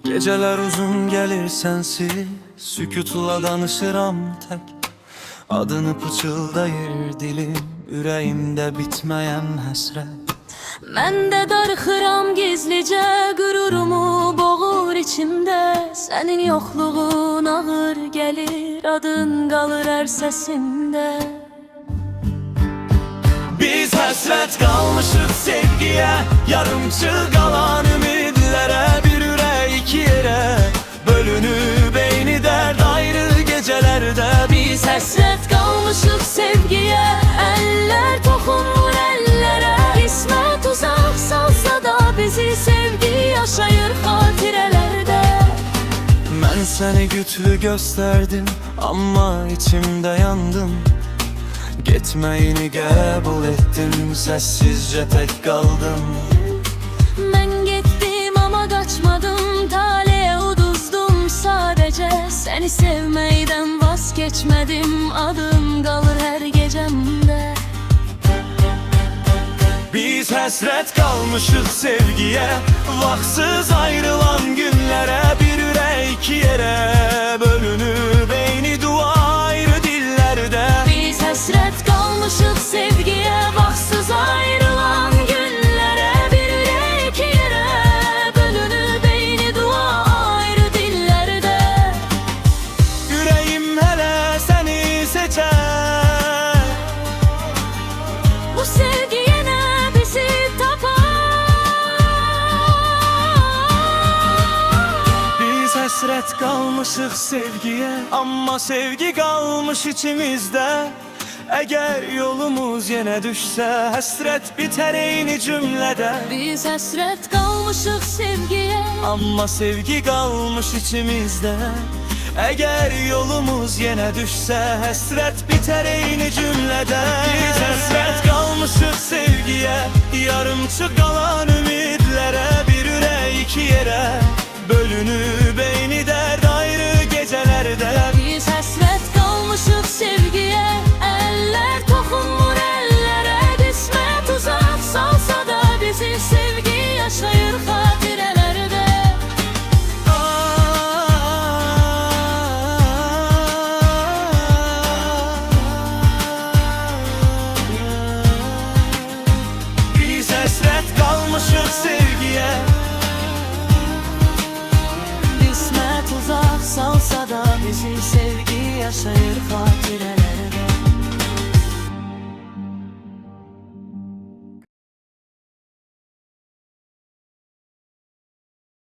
Geceler uzun gelir sensiz, sükutla danışıram tek. Adını pıçıldayır dilim, ürəyimdə bitməyən həsrət. Mən də darıxıram gizlicə, qürurumu boğur içimdə. Sənin yoxluğun ağır gəlir, adın qalır hər səsimdə. Biz həsrət qalmışıq sevgiyə, yarımçı qalan ümidlərə. Bir ürək iki yerə bölünüb eyni dərd ayrı gecələrdə. Biz həsrət qalmışıq sevgiyə, əllər toxunmur əllərə. İsmət uzaq salsa da bizi sevgi yaşayır xatirələrdə. Mən səni gütlü göstərdim, amma içimdə yandım. Getməyini qəbul etdim, səssizcə tək qaldım. Mən getdim amma qaçmadım, taleyə uduzdum sadəcə. Səni sevməkdən vaz keçmədim, adım qalır hər gecəmdə. Biz həsrət qalmışıq sevgiyə, vaxtsız ayrılan günlərə. Bir ürək iki yerə bölünüb eyni dua ayrı dillərdə. Biz həsrət qalmışıq sevgiyə, vaxtsız ayrılan günlərə. Bir ürək iki yerə bölünüb eyni dua ayrı dillərdə. Ürəyim hələ səni seçər, Bu sevgi yenə bizi tapar. biz həsrət qalmışıq sevgiyə, amma sevgi qalmış içimizdə. Əgər yolumuz yenə düşsə, həsrət bitər eyni cümlədə. Biz həsrət qalmışıq sevgiyə, Amma sevgi qalmış içimizdə. Əgər yolumuz yenə düşsə, həsrət bitər eyni cümlədə. Biz həsrət qalmışıq sevgiyə, yarımçı qalan ümidlərə. Bir ürək iki yerə bölünüb eyni dərd ayrı gecələrdə. biz həsrət qalmışıq sevgiyə, əllər toxunmur əllərə. Qismət uzaq salsa da bizi sevgi yaşayır xatirələrdə. Biz həsrət qalmışıq sevgiyə, Qismət uzaq salsa da bizi sevgi yaşayır xatirələrdə.